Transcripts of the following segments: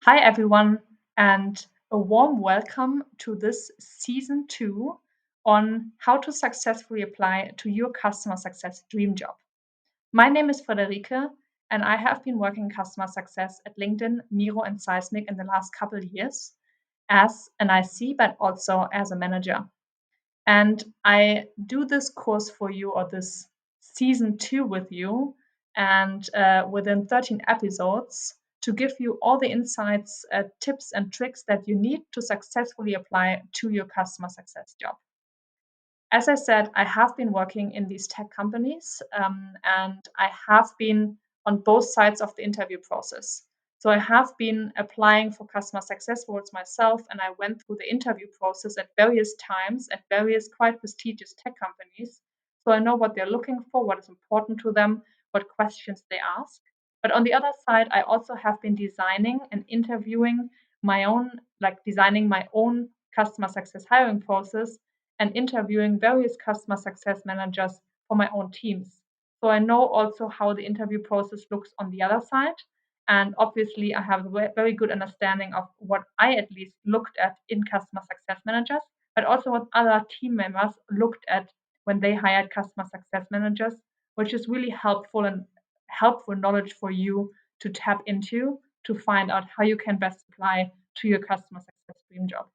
Hi, everyone, and a warm welcome to this season two on how to successfully apply to your customer success dream job. My name is Frederike, and I have been working in customer success at LinkedIn, Miro, and Seismic in the last couple of years as an IC, but also as a manager. And I do this course for you, or this season two with you, and within 13 episodes to give you all the insights, tips, and tricks that you need to successfully apply to your customer success job. As I said, I have been working in these tech companies, and I have been on both sides of the interview process. So I have been applying for customer success roles myself, and I went through the interview process at various times at various quite prestigious tech companies. So I know what they're looking for, what is important to them, what questions they ask. But on the other side, I also have been designing and interviewing my own, like designing my own customer success hiring process and interviewing various customer success managers for my own teams. So I know also how the interview process looks on the other side. And obviously, I have a very good understanding of what I at least looked at in customer success managers, but also what other team members looked at when they hired customer success managers, which is really helpful knowledge for you to tap into to find out how you can best apply to your customer success dream job.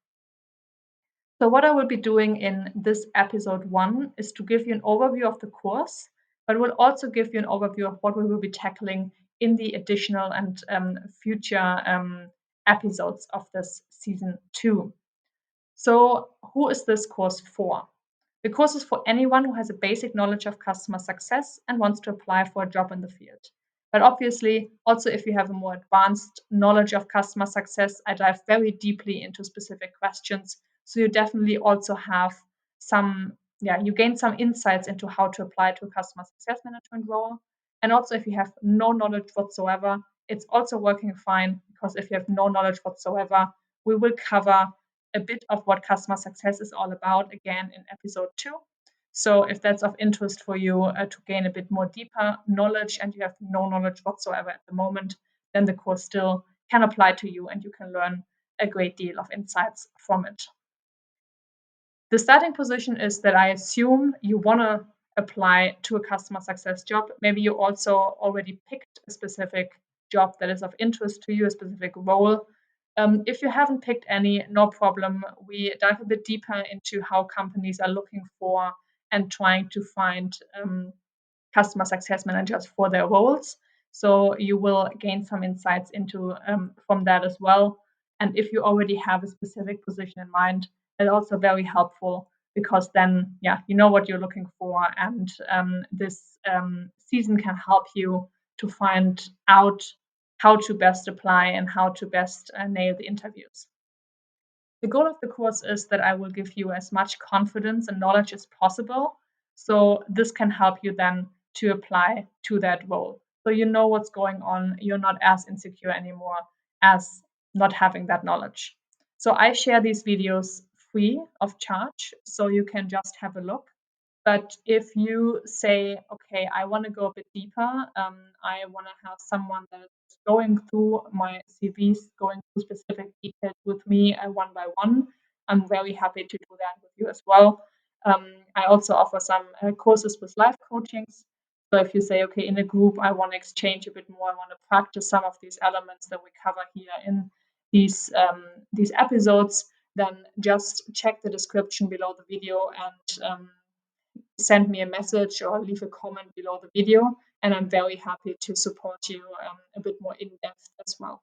So, what I will be doing in this episode one is to give you an overview of the course, but will also give you an overview of what we will be tackling in the additional and future episodes of this season two. So, who is this course for? The course is for anyone who has a basic knowledge of customer success and wants to apply for a job in the field. But obviously, also if you have a more advanced knowledge of customer success, I dive very deeply into specific questions. So you definitely also have you gain some insights into how to apply to a customer success management role. And also, if you have no knowledge whatsoever, it's also working fine because if you have no knowledge whatsoever, we will cover a bit of what customer success is all about again in episode two. So if that's of interest for you to gain a bit more deeper knowledge and you have no knowledge whatsoever at the moment, then the course still can apply to you and you can learn a great deal of insights from it. The starting position is that I assume you want to apply to a customer success job. Maybe you also already picked a specific job that is of interest to you, a specific role. If you haven't picked any, no problem. We dive a bit deeper into how companies are looking for and trying to find customer success managers for their roles. So you will gain some insights into from that as well. And if you already have a specific position in mind, it's also very helpful because then, you know what you're looking for, and this season can help you to find out how to best apply and how to best nail the interviews. The goal of the course is that I will give you as much confidence and knowledge as possible. So this can help you then to apply to that role. So you know what's going on. You're not as insecure anymore as not having that knowledge. So I share these videos free of charge. So you can just have a look. But if you say, okay, I want to go a bit deeper, I want to have someone that is going through my CVs, going through specific details with me one by one, I'm very happy to do that with you as well. I also offer some courses with live coachings. So if you say, okay, in a group, I want to exchange a bit more, I want to practice some of these elements that we cover here in these episodes, then just check the description below the video and send me a message or leave a comment below the video. And I'm very happy to support you a bit more in depth as well.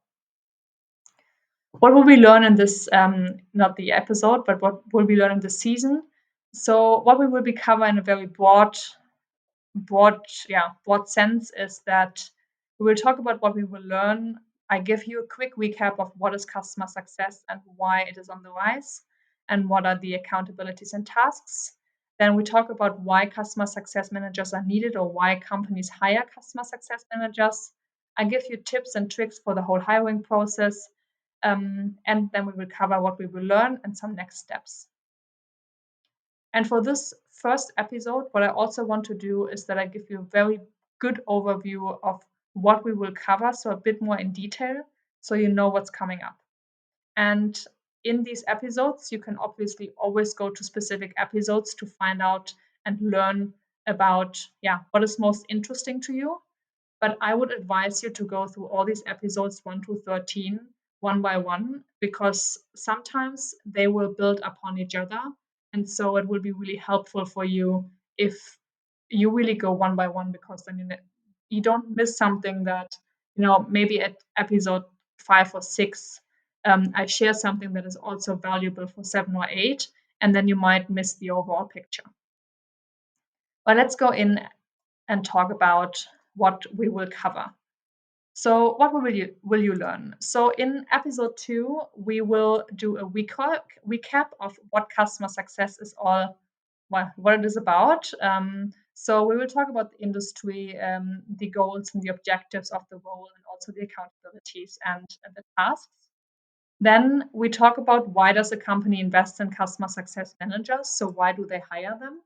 What will we learn in this, not the episode, but what will we learn in this season? So what we will be covering in a very broad sense is that we will talk about what we will learn. I give you a quick recap of what is customer success and why it is on the rise, and what are the accountabilities and tasks. Then we talk about why customer success managers are needed or why companies hire customer success managers. I give you tips and tricks for the whole hiring process. And then we will cover what we will learn and some next steps. And for this first episode, what I also want to do is that I give you a very good overview of what we will cover, so a bit more in detail. so you know what's coming up. And in these episodes, you can obviously always go to specific episodes to find out and learn about, what is most interesting to you. But I would advise you to go through all these episodes 1 to 13 one by one, because sometimes they will build upon each other. And so it will be really helpful for you if you really go one by one, because then you don't miss something that, maybe at episode 5 or 6, I share something that is also valuable for 7 or 8, and then you might miss the overall picture. But let's go in and talk about what we will cover. So, what will you learn? So, in episode 2, we will do a recap of what customer success is all, what it is about. So, we will talk about the industry, the goals and the objectives of the role, and also the accountabilities and the tasks. Then we talk about why does a company invest in customer success managers? So, why do they hire them?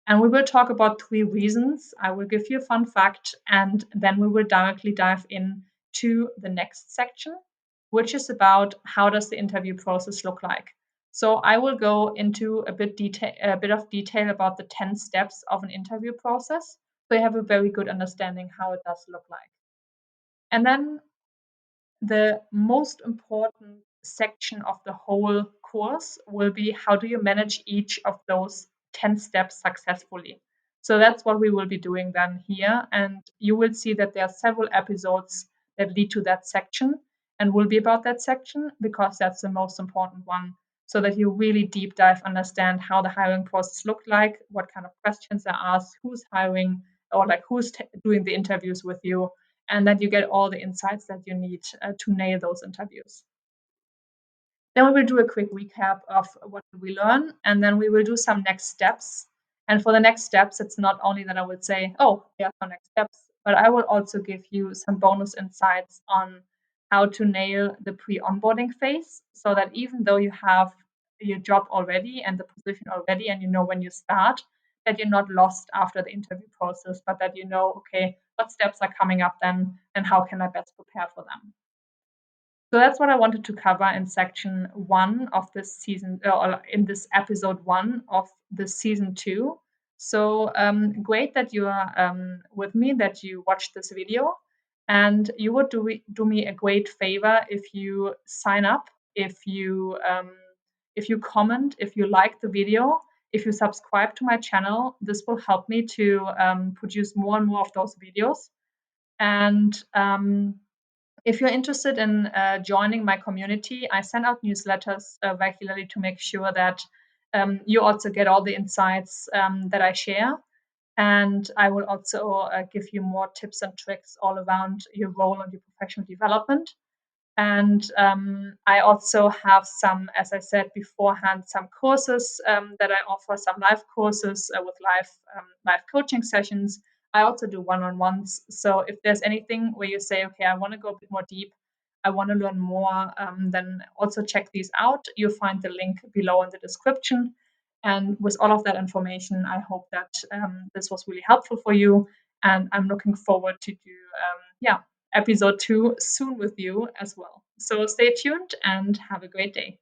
And we will talk about 3 reasons. I will give you a fun fact, and then we will directly dive in to the next section, which is about how does the interview process look like. So I will go into a bit of detail about the 10 steps of an interview process, so you have a very good understanding how it does look like. And then the most important section of the whole course will be how do you manage each of those 10 steps successfully. So that's what we will be doing then here. And you will see that there are several episodes that lead to that section and will be about that section, because that's the most important one. So that you really deep dive understand how the hiring process look like, what kind of questions are asked, who's hiring, or like who's doing the interviews with you, and that you get all the insights that you need to nail those interviews. Then we will do a quick recap of what we learn, and then we will do some next steps. And for the next steps, it's not only that I would say, oh, here are some next steps, but I will also give you some bonus insights on how to nail the pre-onboarding phase, so that even though you have your job already and the position already, and you know when you start, that you're not lost after the interview process, but that you know, okay, what steps are coming up then, and how can I best prepare for them. So that's what I wanted to cover in section 1 of this season, or in this episode 1 of the season 2. So great that you are with me, that you watched this video, and you would do me a great favor if you sign up, if you comment, if you like the video, if you subscribe to my channel. This will help me to produce more and more of those videos. And if you're interested in joining my community, I send out newsletters regularly to make sure that you also get all the insights that I share. And I will also give you more tips and tricks all around your role and your professional development. And I also have some, as I said beforehand, some courses that I offer, some live courses with live coaching sessions. I also do one-on-ones. So if there's anything where you say, okay, I want to go a bit more deep, I want to learn more, then also check these out. You'll find the link below in the description. And with all of that information, I hope that this was really helpful for you. And I'm looking forward to do, episode 2 soon with you as well. So stay tuned and have a great day.